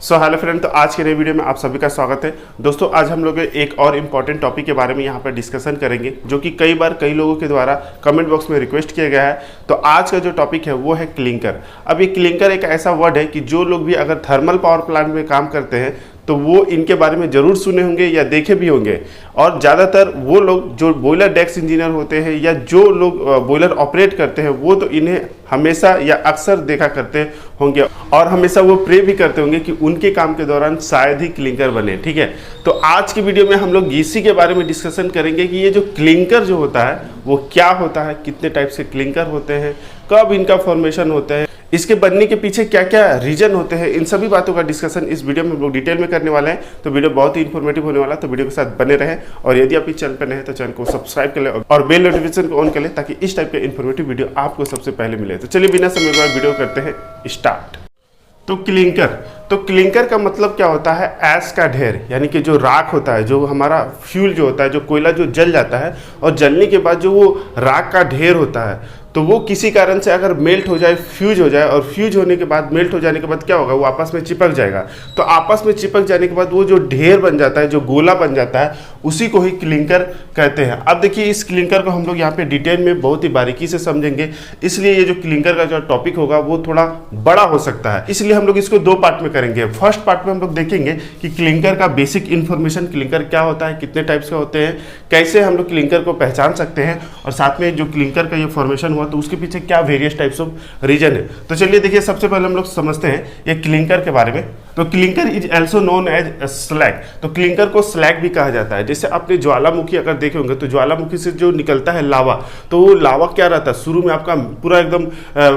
Hello friend, तो आज के नए वीडियो में आप सभी का स्वागत है। दोस्तों, आज हम लोग एक और इम्पॉर्टेंट टॉपिक के बारे में यहाँ पर डिस्कशन करेंगे, जो कि कई बार कई लोगों के द्वारा कमेंट बॉक्स में रिक्वेस्ट किया गया है। तो आज का जो टॉपिक है वो है क्लिंकर। अब ये क्लिंकर एक ऐसा वर्ड है कि जो लोग भी अगर थर्मल पावर प्लांट में काम करते हैं तो वो इनके बारे में ज़रूर सुने होंगे या देखे भी होंगे। और ज़्यादातर वो लोग जो बॉयलर डेस्क इंजीनियर होते हैं या जो लोग बॉयलर ऑपरेट करते हैं वो तो इन्हें हमेशा या अक्सर देखा करते होंगे और हमेशा वो प्रे भी करते होंगे कि उनके काम के दौरान शायद ही क्लिंकर बने। ठीक है, तो आज की वीडियो में हम लोग इसी के बारे में डिस्कशन करेंगे कि ये जो क्लिंकर जो होता है वो क्या होता है, कितने टाइप से क्लिंकर होते हैं, कब इनका फॉर्मेशन होता है, इसके बनने के पीछे क्या क्या रीजन होते हैं। इन सभी बातों का डिस्कशन इस वीडियो में हम लोग डिटेल में करने वाले हैं। तो वीडियो बहुत ही इन्फॉर्मेटिव होने वाला है, तो वीडियो के साथ बने रहें। और यदि आप इस चैनल पर नए हैं तो चैनल को सब्सक्राइब कर लें और बेल नोटिफिकेशन को ऑन कर लें, ताकि इस टाइप के इन्फॉर्मेटिव वीडियो आपको सबसे पहले मिले। तो चलिए बिना समय गवाए वीडियो करते हैं स्टार्ट। तो क्लिंकर का मतलब क्या होता है? ऐश का ढेर, यानी कि जो राख होता है, जो हमारा फ्यूल जो होता है, जो कोयला जो जल जाता है और जलने के बाद जो वो राख का ढेर होता है, तो वो किसी कारण से अगर मेल्ट हो जाए, फ्यूज हो जाए, और फ्यूज होने के बाद, मेल्ट हो जाने के बाद क्या होगा, वो आपस में चिपक जाएगा। तो आपस में चिपक जाने के बाद वो जो ढेर बन जाता है, जो गोला बन जाता है, उसी को ही क्लिंकर कहते हैं। अब देखिए, इस क्लिंकर को हम लोग यहाँ पे डिटेल में बहुत ही बारीकी से समझेंगे, इसलिए ये जो क्लिंकर का जो टॉपिक होगा वो थोड़ा बड़ा हो सकता है। इसलिए हम लोग इसको दो पार्ट में करेंगे। फर्स्ट पार्ट में हम लोग देखेंगे कि क्लिंकर का बेसिक इन्फॉर्मेशन, क्लिंकर क्या होता है, कितने टाइप्स के होते हैं, कैसे हम लोग क्लिंकर को पहचान सकते हैं, और साथ में जो क्लिंकर का ये फॉर्मेशन तो उसके पीछे क्या वेरियस टाइप्स ऑफ रीजन है। तो चलिए देखिए, सबसे पहले हम लोग समझते हैं ये क्लिंकर के बारे में। तो clinker is also known as slag. तो क्लिंकर को स्लैग भी कहा जाता है। जैसे आपने ज्वालामुखी अगर देखे होंगे तो ज्वालामुखी से जो निकलता है लावा, तो वो लावा क्या रहता है, शुरू में आपका पूरा एकदम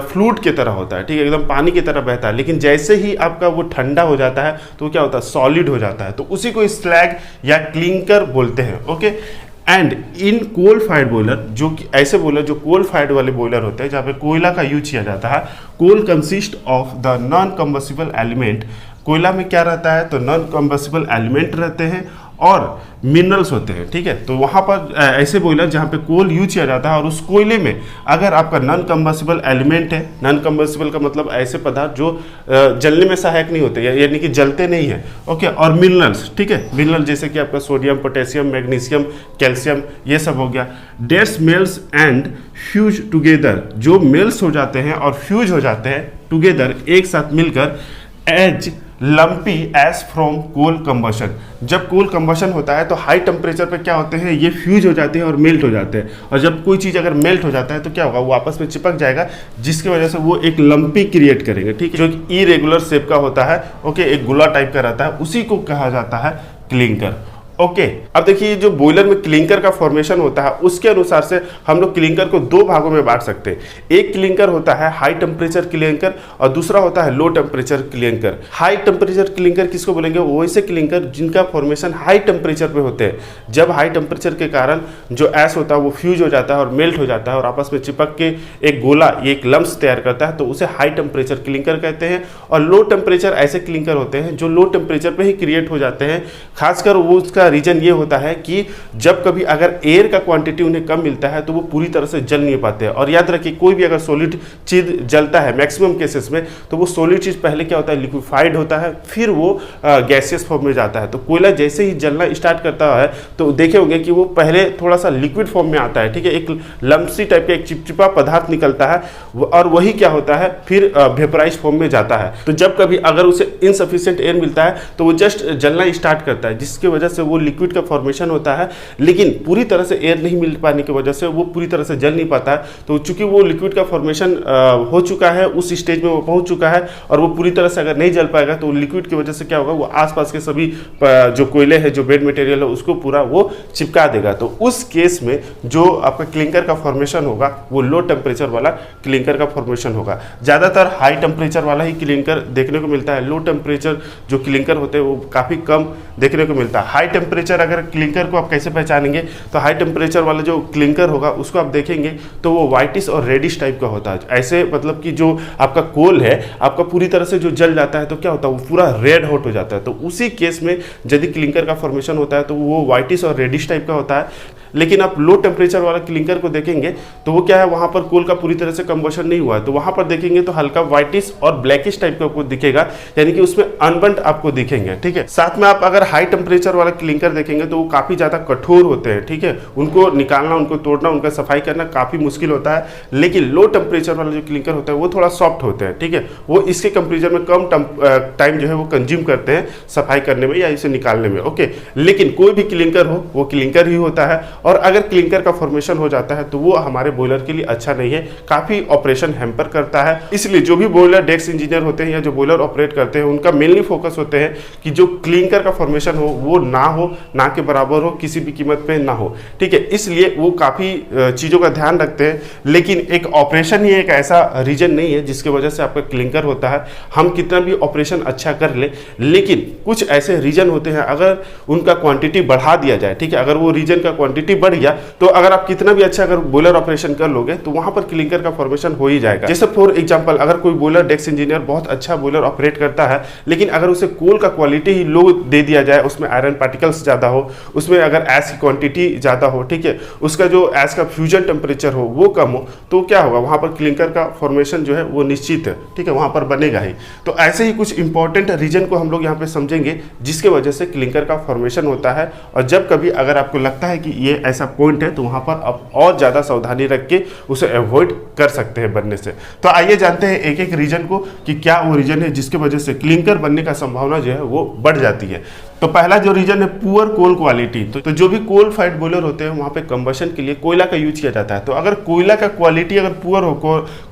फ्लूइड की तरह होता है, ठीक है, एकदम पानी की तरह बहता है। लेकिन जैसे ही आपका वो ठंडा हो जाता है तो क्या होता है, सॉलिड हो जाता है। तो उसी को स्लैग या क्लिंकर बोलते हैं। Okay, and in coal fired boiler, जो कि ऐसे बॉयलर जो कोल फायर्ड वाले बॉयलर होते हैं जहाँ पे कोयला का यूज किया जाता है, coal consist of the non combustible element. कोयला में क्या रहता है, तो नॉन कंबस्टिबल एलिमेंट रहते हैं और मिनरल्स होते हैं। ठीक है, तो वहाँ पर ऐसे बॉयलर जहाँ पे कोल यूज किया जाता है और उस कोयले में अगर आपका नॉन कंबस्टिबल एलिमेंट है, नॉन कंबस्टिबल का मतलब ऐसे पदार्थ जो जलने में सहायक नहीं होते, यानी कि जलते नहीं है। ओके, और मिनरल्स, ठीक है, मिनरल जैसे कि आपका सोडियम, पोटेशियम, मैग्नीशियम, कैल्शियम, ये सब हो गया। That's melts and fuse together, जो मेल्स हो जाते हैं और फ्यूज हो जाते हैं टुगेदर, एक साथ मिलकर, as lumpy as from coal combustion. जब कोल कंबशन होता है तो हाई टेम्परेचर पे क्या होते हैं, ये फ्यूज हो जाते हैं और मेल्ट हो जाते हैं। और जब कोई चीज़ अगर मेल्ट हो जाता है तो क्या होगा, वो आपस में चिपक जाएगा, जिसकी वजह से वो एक लंपी क्रिएट करेंगे। ठीक है, जो इरेगुलर शेप का होता है, ओके, एक गोला टाइप का रहता है, उसी को कहा जाता है क्लिंकर। ओके, अब देखिए, जो बॉयलर में क्लिंकर का फॉर्मेशन होता है उसके अनुसार से हम लोग क्लिंकर को दो भागों में बांट सकते हैं। एक क्लिंकर होता है हाई टेम्परेचर क्लिंकर और दूसरा होता है low temperature clinker. High temperature clinker किसको बोलेंगे, वो ऐसे क्लिंकर जिनका फॉर्मेशन हाई टेम्परेचर पे होते हैं। जब हाई टेम्परेचर के कारण जो ऐश होता है वो फ्यूज हो जाता है और मेल्ट हो जाता है और आपस में चिपक के एक गोला, एक लम्स तैयार करता है, तो उसे हाई टेम्परेचर क्लिंकर कहते हैं। और लो टेम्परेचर ऐसे क्लिंकर होते हैं जो लो टेम्परेचर पे ही क्रिएट हो जाते हैं। खासकर वो उसका रीजन ये होता है कि जब कभी अगर एयर का क्वांटिटी उन्हें कम मिलता है तो वो पूरी तरह से जल नहीं पाते हैं। और याद रखिए, कोई भी अगर सॉलिड चीज जलता है मैक्सिमम केसेस में, तो वो सॉलिड चीज पहले क्या होता है, लिक्विफाइड होता है, फिर वो गैसियस फॉर्म में जाता है। तो कोयला जैसे ही जलना स्टार्ट करता है तो देखे होंगे कि वो पहले थोड़ा सा लिक्विड फॉर्म में आता है, ठीक है, एक लम्सी टाइप का एक चिपचिपा पदार्थ निकलता है, और वही क्या होता है, फिर वेपराइज फॉर्म में जाता है। तो जब कभी अगर उसे इनसफिशिएंट एयर मिलता है तो वो जस्ट जलना स्टार्ट करता है, जिसकी वजह से वो लिक्विड का फॉर्मेशन होता है। लेकिन पूरी तरह से एयर नहीं मिल पाने की वजह से वो पूरी तरह से जल नहीं पाता है। तो चूंकि वो लिक्विड का फॉर्मेशन हो चुका है, उस स्टेज में वो पहुंच चुका है, और वो पूरी तरह से अगर नहीं जल पाएगा तो लिक्विड की वजह से क्या होगा, वो आसपास के सभी जो कोयले है, जो बेड मटेरियल है, उसको पूरा वो चिपका देगा। तो उस केस में जो आपका क्लिंकर का फॉर्मेशन होगा वो लो टेम्परेचर वाला क्लिंकर का फॉर्मेशन होगा। ज़्यादातर हाई टेम्परेचर वाला ही क्लिंकर देखने को मिलता है। लो टेम्परेचर जो क्लिंकर होते हैं वो काफ़ी कम देखने को मिलता है। हाई टेम्परेचर अगर क्लिंकर को आप कैसे पहचानेंगे, तो हाई टेम्परेचर वाला जो क्लिंकर होगा उसको आप देखेंगे तो वो व्हाइटिश और रेडिश टाइप का होता है। ऐसे मतलब कि जो आपका कोल है आपका पूरी तरह से जो जल जाता है तो क्या होता है, वो पूरा रेड हॉट हो जाता है। तो उसी केस में यदि क्लिंकर का फॉर्मेशन होता है तो वो व्हाइटिश और रेडिश टाइप का होता है। लेकिन आप लो टेम्परेचर वाला क्लिंकर को देखेंगे तो वो क्या है, वहां पर कोल का पूरी तरह से कंबशन नहीं हुआ है, तो वहां पर देखेंगे तो हल्का व्हाइटिश और ब्लैकिश टाइप का आपको दिखेगा, यानी कि उसमें अनबर्न्ड आपको दिखेंगे। ठीक है, साथ में आप अगर हाई टेम्परेचर वाला क्लिंकर देखेंगे तो वो काफी ज्यादा कठोर होते हैं। ठीक है, उनको निकालना, उनको तोड़ना, उनका सफाई करना काफी मुश्किल होता है। लेकिन लो टेम्परेचर वाला जो क्लिंकर होता है वो थोड़ा सॉफ्ट होते हैं। ठीक है, वो इसके कंपेरिजन में कम टाइम जो है वो कंज्यूम करते हैं सफाई करने में या इसे निकालने में। ओके, लेकिन कोई भी क्लिंकर हो वो क्लिंकर ही होता है, और अगर क्लिंकर का फॉर्मेशन हो जाता है तो वो हमारे बॉयलर के लिए अच्छा नहीं है, काफी ऑपरेशन हैम्पर करता है। इसलिए जो भी बॉयलर डेस्क इंजीनियर होते हैं या जो बॉयलर ऑपरेट करते हैं उनका मेनली फोकस होते हैं कि जो क्लिंकर का फॉर्मेशन हो वो ना के बराबर हो, किसी भी कीमत पे ना हो। ठीक है, इसलिए वो काफी चीजों का ध्यान रखते हैं। लेकिन एक ऑपरेशन ही एक ऐसा रीजन नहीं है जिसकी वजह से आपका क्लिंकर होता है। हम कितना भी ऑपरेशन अच्छा कर ले, लेकिन कुछ ऐसे रीजन होते हैं अगर उनका क्वांटिटी बढ़ा दिया जाए, ठीक है, अगर वो रीजन का क्वांटिटी बढ़ गया तो अगर आप कितना भी अच्छा अगर बॉयलर ऑपरेशन कर लोगे तो वहां पर क्लिंकर का फॉर्मेशन हो ही जाएगा। जैसे फॉर एग्जांपल अगर कोई बॉयलर डेस्क इंजीनियर बहुत अच्छा बॉयलर ऑपरेट करता है, लेकिन अगर उसे कोल का क्वालिटी ही लो दे दिया जाए, उसमें आयरन पार्टिकल्स ज्यादा हो, उसमें अगर एस की क्वांटिटी ज्यादा हो, ठीक है, उसका जो एस का फ्यूजन टेम्परेचर हो वो कम हो, तो क्या होगा, वहां पर क्लिंकर का फॉर्मेशन जो है वो निश्चित है। ठीक है, वहां पर बनेगा ही। तो ऐसे ही कुछ इंपॉर्टेंट रीजन को हम लोग यहाँ पे समझेंगे जिसके वजह से क्लिंकर का फॉर्मेशन होता है। और जब कभी अगर आपको लगता है कि ये ऐसा पॉइंट है तो वहां पर आप और ज्यादा सावधानी रख के उसे अवॉइड कर सकते हैं बनने से। तो आइए जानते हैं एक एक रीजन को कि क्या वो रीजन है जिसके वजह से क्लिंकर बनने का संभावना जो है वो बढ़ जाती है। तो पहला जो रीजन है पुअर कोल क्वालिटी। तो जो भी कोल फाइट बॉयलर होते हैं वहां पे कंबशन के लिए कोयला का यूज किया जाता है। तो अगर कोयला का क्वालिटी अगर पुअर हो,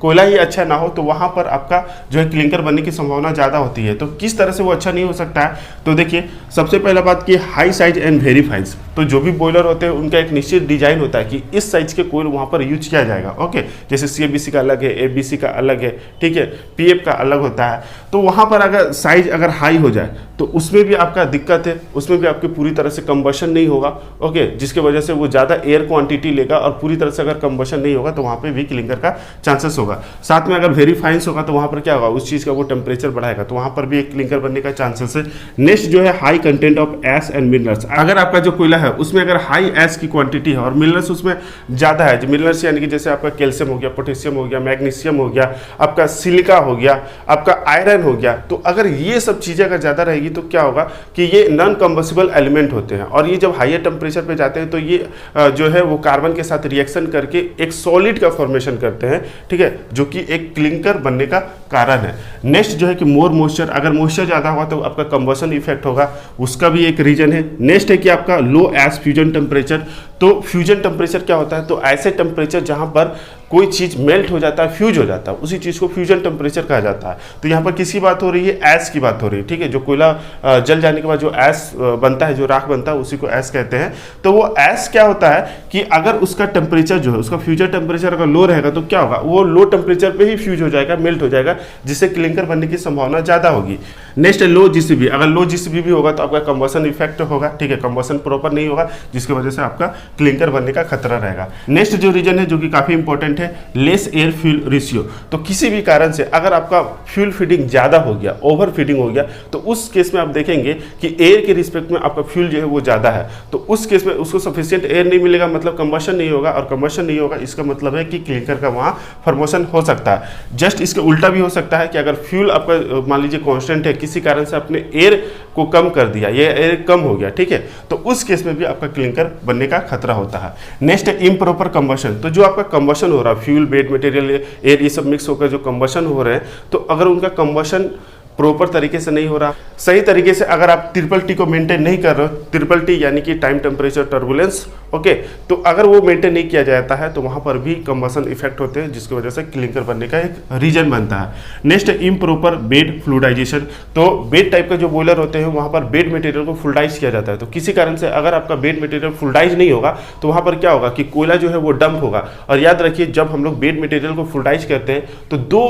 कोयला ही अच्छा ना हो, तो वहां पर आपका जो है क्लिंकर बनने की संभावना ज्यादा होती है। तो किस तरह से वो अच्छा नहीं हो सकता है, तो देखिए सबसे पहला बात की हाई साइज एंड वेरी फाइज। तो जो भी बॉयलर होते हैं उनका एक निश्चित डिजाइन होता है कि इस साइज के कोयल वहां पर यूज किया जाएगा। ओके, जैसे CFBC का अलग है, FBC का अलग है, ठीक है, PF का अलग होता है। तो वहां पर अगर साइज अगर हाई हो जाए तो उसमें भी आपका दिक्कत है, उसमें भी आपकी पूरी तरह से कंबशन नहीं होगा। ओके, जिसके वजह से वो ज़्यादा एयर क्वांटिटी लेगा और पूरी तरह से अगर कंबशन नहीं होगा तो वहाँ पे भी क्लिंकर का चांसेस होगा। साथ में अगर वेरी फाइंस होगा तो वहाँ पर क्या होगा, उस चीज़ का वो टेम्परेचर बढ़ाएगा, तो वहाँ पर भी एक क्लिंकर बनने का चांसेस है। नेक्स्ट जो है high content of S and minerals. अगर आपका जो कोयला है उसमें अगर हाई एस की क्वांटिटी है और मिनरल्स उसमें ज़्यादा है, जो मिनरल्स यानी कि जैसे आपका कैल्शियम हो गया, पोटेशियम हो गया, मैग्नीशियम हो गया, आपका सिलिका हो गया, आपका आयरन हो गया, तो अगर ये सब चीज़ें अगर ज़्यादा रहेगी तो क्या होगा कि ये नॉन कंबसिबल एलिमेंट होते हैं और ये जब हायर टेम्परेचर पे जाते हैं तो ये जो है वो कार्बन के साथ रिएक्शन करके एक सॉलिड का फॉर्मेशन करते हैं। ठीक है, जो कि एक क्लिंकर बनने का कारण है। नेक्स्ट जो है कि मोर मॉइस्चर, अगर मॉइस्चर ज़्यादा होगा तो आपका कंबशन इफेक्ट होगा, उसका भी एक रीजन है। नेक्स्ट है कि आपका लो एस फ्यूजन टेम्परेचर। तो फ्यूजन टेम्परेचर क्या होता है, तो ऐसे टेम्परेचर जहां पर कोई चीज़ मेल्ट हो जाता है, फ्यूज हो जाता है, उसी चीज़ को फ्यूजन टेम्परेचर कहा जाता है। तो यहाँ पर किसी बात हो रही है, ऐश की बात हो रही है। ठीक है, जो कोयला जल जाने के बाद जो ऐश बनता है, जो राख बनता है, उसी को ऐश कहते हैं। तो वो ऐश क्या होता है कि अगर उसका टेम्परेचर जो है, उसका फ्यूजन टेम्परेचर अगर लो रहेगा तो क्या होगा, वो लो टेम्परेचर पे ही फ्यूज हो जाएगा, मेल्ट हो जाएगा, जिससे क्लिंकर बनने की संभावना ज़्यादा होगी। नेक्स्ट है लो GCB। अगर लो GCB भी होगा तो आपका कंबशन इफेक्ट होगा। ठीक है, कंबशन प्रॉपर नहीं होगा, जिसकी वजह से आपका क्लिंकर बनने का खतरा रहेगा। नेक्स्ट जो रीजन है जो कि काफ़ी इंपॉर्टेंट है, लेस एयर फ्यूल रेशियो। तो किसी भी कारण से अगर आपका फ्यूल फीडिंग ज़्यादा हो गया, ओवर फीडिंग हो गया, तो उस केस में आप देखेंगे कि एयर के रिस्पेक्ट में आपका फ्यूल जो है वो ज़्यादा है, तो उस केस में उसको सफिशिएंट एयर नहीं मिलेगा, मतलब कंबशन नहीं होगा, और कंबशन नहीं होगा इसका मतलब है कि क्लिंकर का वहाँ फॉर्मेशन हो सकता है। जस्ट इसके उल्टा भी हो सकता है कि अगर फ्यूल आपका मान लीजिए कॉन्स्टेंट है, किसी कारण से आपने एयर को कम कर दिया, ये एयर कम हो गया, ठीक है, तो उस केस में भी आपका क्लिंकर बनने का खतरा होता है। नेक्स्ट है इम्प्रॉपर कंबशन। तो जो आपका कंबशन हो रहा है, फ्यूल, बेड मटेरियल, एयर, ये सब मिक्स होकर जो कंबशन हो रहे हैं, तो अगर उनका कंबशन प्रॉपर तरीके से नहीं हो रहा, सही तरीके से अगर आप ट्रिपल टी को मेंटेन नहीं कर रहे हो, ट्रिपल टी यानी कि टाइम टेम्परेचर टर्बुलेंस, ओके। तो अगर वो मेंटेन नहीं किया जाता है तो वहाँ पर भी कंबशन इफेक्ट होते हैं, जिसकी वजह से क्लिंकर बनने का एक रीजन बनता है। Next improper bed fluidization. तो बेड टाइप का जो बॉयलर होते हैं वहाँ पर बेड मटेरियल को फ्लूइडाइज किया जाता है। तो किसी कारण से अगर आपका बेड मटेरियल फ्लूइडाइज नहीं होगा तो वहाँ पर क्या होगा कि कोयला जो है वो डंप होगा। और याद रखिए, जब हम लोग बेड मटेरियल को फ्लूइडाइज करते हैं तो दो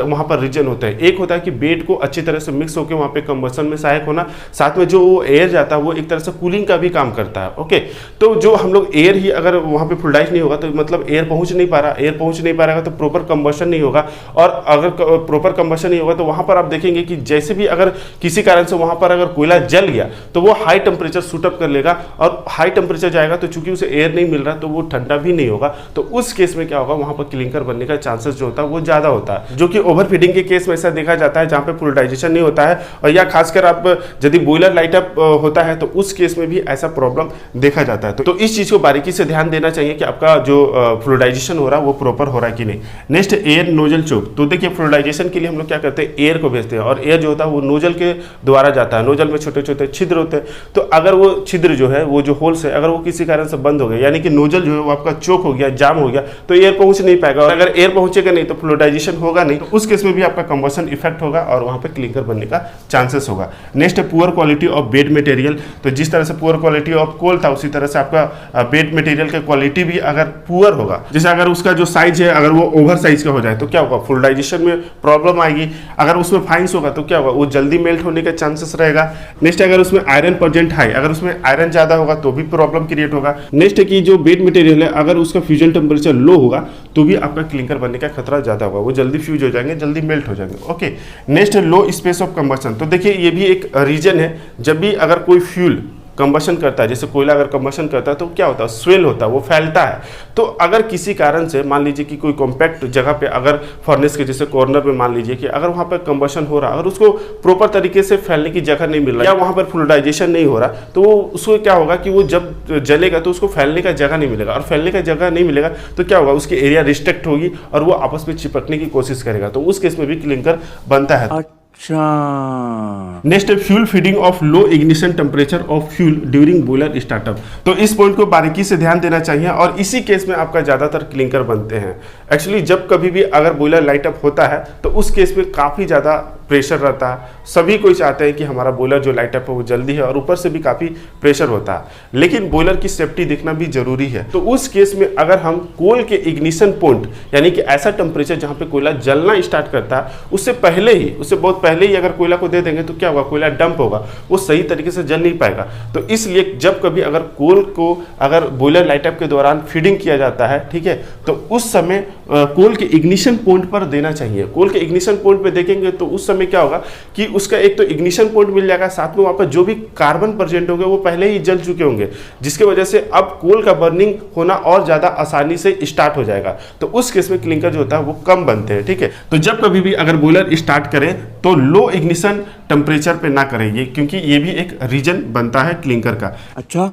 वहाँ पर रीजन होता है। एक होता है कि बेड को अच्छी तरह से मिक्स होकर वहाँ पे कंबशन में सहायक होना, साथ में जो एयर जाता है वो एक तरह से कूलिंग का भी काम करता है। ओके, तो जो हम लोग एयर ही अगर वहाँ पे फ्लूइडाइज नहीं होगा तो मतलब एयर पहुँच नहीं पा रहा, एयर पहुँच नहीं पा रहा तो प्रॉपर कंबशन नहीं होगा। और अगर प्रॉपर कंबशन नहीं होगा तो वहाँ पर आप देखेंगे कि जैसे भी अगर किसी कारण से वहाँ पर अगर कोयला जल गया तो वो हाई टेम्परेचर शूट अप कर लेगा, और हाई टेम्परेचर जाएगा तो चूंकि उसे एयर नहीं मिल रहा तो वो ठंडा भी नहीं होगा। तो उस केस में क्या होगा, वहाँ पर क्लिंकर बनने का चांसेस जो होता है वो ज़्यादा होता है, जो कि ओवरफीडिंग के केस में ऐसा देखा जाता है जहाँ पे फ्लूइडाइजेशन नहीं होता है। और या खासकर आप यदि बॉयलर लाइट अप होता है तो उस केस में भी ऐसा प्रॉब्लम देखा जाता है। तो इस चीज़ को बारीकी से ध्यान देना चाहिए कि आपका जो फ्लूइडाइजेशन हो रहा है वो प्रॉपर हो रहा है कि नहीं। नेक्स्ट एयर नोजल चोक। तो देखिए, फ्लूइडाइजेशन के लिए हम लोग क्या करते हैं, एयर को भेजते हैं, और एयर जो होता है वो नोजल के द्वारा जाता है। नोजल में छोटे छोटे छिद्र होते हैं, तो अगर वो छिद्र जो है, वो जो होल्स है, अगर वो किसी कारण से बंद हो गया, यानी कि नोजल जो है वो आपका चोक हो गया, जाम हो गया, तो एयर पहुंच नहीं पाएगा। और अगर एयर पहुंचेगा नहीं तो फ्लूइडाइजेशन होगा नहीं, तो उस केस में भी आपका कंबशन इफेक्ट होगा और वहां पे क्लिंकर बनने का चांसेस होगा। नेक्स्ट है poor quality of bed material. तो जिस तरह से पुअर क्वालिटी ऑफ कोल था, उसी तरह से आपका बेड मटेरियल का क्वालिटी भी अगर पुअर होगा, जैसे अगर उसका जो साइज है अगर वो ओवर साइज का हो जाए तो क्या होगा, फ्लूइडाइजेशन में प्रॉब्लम आएगी। अगर उसमें फाइंस होगा तो क्या होगा, वो जल्दी मेल्ट होने का चांसेस रहेगा। नेक्स्ट, अगर उसमें आयरन परसेंट हाई, अगर उसमें आयरन ज्यादा होगा तो भी प्रॉब्लम क्रिएट होगा। नेक्स्ट है कि जो बेड मटेरियल है अगर उसका फ्यूजन टेम्परेचर लो होगा तो भी आपका क्लिंकर बनने का खतरा ज्यादा होगा, वो जल्दी फ्यूज हो जाएंगे, जल्दी मेल्ट हो जाएंगे। Okay. Next, low space of combustion. तो देखिए, ये भी एक रीजन है, जब भी अगर कोई फ्यूल कंबशन करता है, जैसे कोयला अगर कंबशन करता है तो क्या होता है, स्वेल होता है, वो फैलता है। तो अगर किसी कारण से मान लीजिए कि कोई कॉम्पैक्ट जगह पे अगर फर्नेस के जैसे कॉर्नर में मान लीजिए कि अगर वहाँ पर कंबशन हो रहा, अगर उसको प्रॉपर तरीके से फैलने की जगह नहीं मिल रहा या वहाँ पर फ्लूइडाइजेशन नहीं हो रहा, तो वो उसको क्या होगा कि वो जब जलेगा तो उसको फैलने का जगह नहीं मिलेगा, और फैलने का जगह नहीं मिलेगा तो क्या होगा, उसकी एरिया रिस्ट्रिक्ट होगी और वो आपस में चिपकने की कोशिश करेगा। तो उस केस में भी क्लिंकर बनता है। Next, fuel feeding of low ignition temperature of fuel during boiler startup. तो इस पॉइंट को बारीकी से ध्यान देना चाहिए, और इसी केस में आपका ज्यादातर क्लिंकर बनते हैं। एक्चुअली जब कभी भी अगर बॉयलर लाइट अप होता है तो उस केस में काफी ज्यादा प्रेशर रहता है, सभी कोई चाहते हैं कि हमारा बॉयलर जो लाइट अप है वो जल्दी है, और ऊपर से भी काफी प्रेशर होता है, लेकिन बॉयलर की सेफ्टी देखना भी जरूरी है। तो उस केस में अगर हम कोल के इग्निशन पॉइंट, यानी कि ऐसा टेम्परेचर जहां पे कोयला जलना स्टार्ट करता है, उससे बहुत पहले ही अगर कोयला को दे देंगे तो क्या होगा, कोयला डंप होगा, वो सही तरीके से जल नहीं पाएगा। तो इसलिए जब कभी अगर कोल को अगर बॉयलर लाइट अप के दौरान फीडिंग किया जाता है, ठीक है, तो उस समय कोल के इग्निशन पॉइंट पर देना चाहिए। कोल के इग्निशन पॉइंट पे देखेंगे तो उस समय क्या होगा कि उसका एक तो इग्निशन पॉइंट मिल जाएगा, साथ में वहां पर जो भी कार्बन प्रेजेंट होंगे वो पहले ही जल चुके होंगे, जिसकी वजह से अब कोल का बर्निंग होना और ज्यादा आसानी से स्टार्ट हो जाएगा। तो उस केस में क्लिंकर जो होता है वो कम बनते हैं। ठीक है, तो जब कभी भी अगर बॉयलर स्टार्ट करें तो लो इग्निशन टेम्परेचर पे ना करेंगे, क्योंकि ये भी एक रीजन बनता है क्लिंकर का। अच्छा।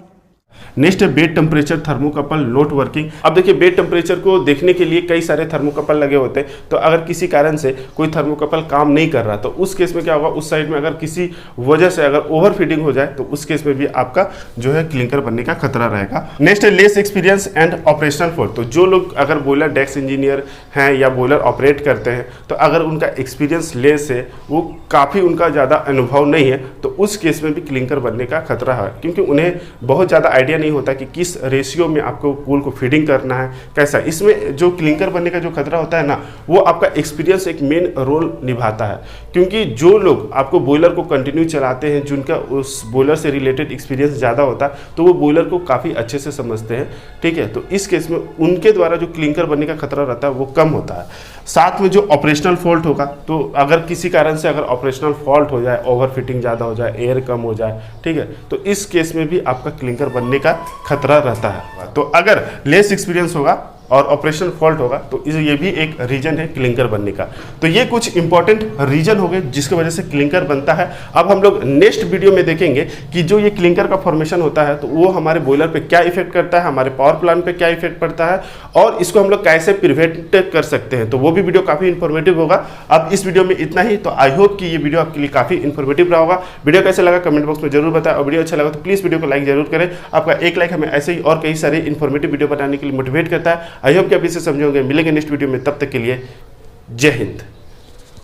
नेक्स्ट है bed temperature thermocouple not working. अब देखिए, बेड टेम्परेचर को देखने के लिए कई सारे थर्मोकपल लगे होते हैं, तो अगर किसी कारण से कोई थर्मोकपल काम नहीं कर रहा तो उस केस में क्या होगा, उस साइड में अगर किसी वजह से अगर ओवर फीडिंग हो जाए तो उस केस में भी आपका जो है क्लिंकर बनने का खतरा रहेगा। नेक्स्ट है less experience and operational fault. तो जो लोग अगर बॉयलर डेस्क इंजीनियर हैं या बॉयलर ऑपरेट करते हैं, तो अगर उनका एक्सपीरियंस लेस है, वो काफ़ी उनका ज़्यादा अनुभव नहीं है, तो उस केस में भी क्लिंकर बनने का खतरा है, क्योंकि उन्हें बहुत ज़्यादा आइडिया नहीं होता कि किस रेशियो में आपको कोल को फीडिंग करना है, कैसा। इसमें जो क्लिंकर बनने का जो खतरा होता है ना, वो आपका एक्सपीरियंस एक मेन रोल निभाता है, क्योंकि जो लोग आपको बॉयलर को कंटिन्यू चलाते हैं, जिनका उस बॉयलर से रिलेटेड एक्सपीरियंस ज़्यादा होता है, तो वो बॉयलर को काफ़ी अच्छे से समझते हैं। ठीक है, तो इस केस में उनके द्वारा जो क्लिंकर बनने का खतरा रहता है वो कम होता है। साथ में जो ऑपरेशनल फॉल्ट होगा, तो अगर किसी कारण से अगर ऑपरेशनल फॉल्ट हो जाए, ओवर फिटिंग ज़्यादा हो जाए, एयर कम हो जाए, ठीक है, तो इस केस में भी आपका क्लिंकर बनने का खतरा रहता है। तो अगर लेस एक्सपीरियंस होगा और ऑपरेशनल फॉल्ट होगा, तो ये भी एक रीजन है क्लिंकर बनने का। तो ये कुछ इंपॉर्टेंट रीजन हो गए जिसकी वजह से क्लिंकर बनता है। अब हम लोग नेक्स्ट वीडियो में देखेंगे कि जो ये क्लिंकर का फॉर्मेशन होता है तो वो हमारे बॉयलर पे क्या इफेक्ट करता है, हमारे पावर प्लांट पे क्या इफेक्ट पड़ता है और इसको हम लोग कैसे प्रिवेंट कर सकते हैं। तो वो भी वीडियो काफी इंफॉर्मेटिव होगा। अब इस वीडियो में इतना ही। तो आई होप कि ये वीडियो आपके लिए काफी इंफॉर्मेटिव रहा होगा। वीडियो कैसे लगा कमेंट बॉक्स में जरूर बताएं और वीडियो अच्छा लगा तो प्लीज वीडियो को लाइक जरूर करें। आपका एक लाइक हमें ऐसे ही और कई सारे इंफॉर्मेटिव वीडियो बनाने के लिए मोटिवेट करता है। आई होप कि आप इसे समझोगे। मिलेंगे नेक्स्ट वीडियो में, तब तक के लिए जय हिंद।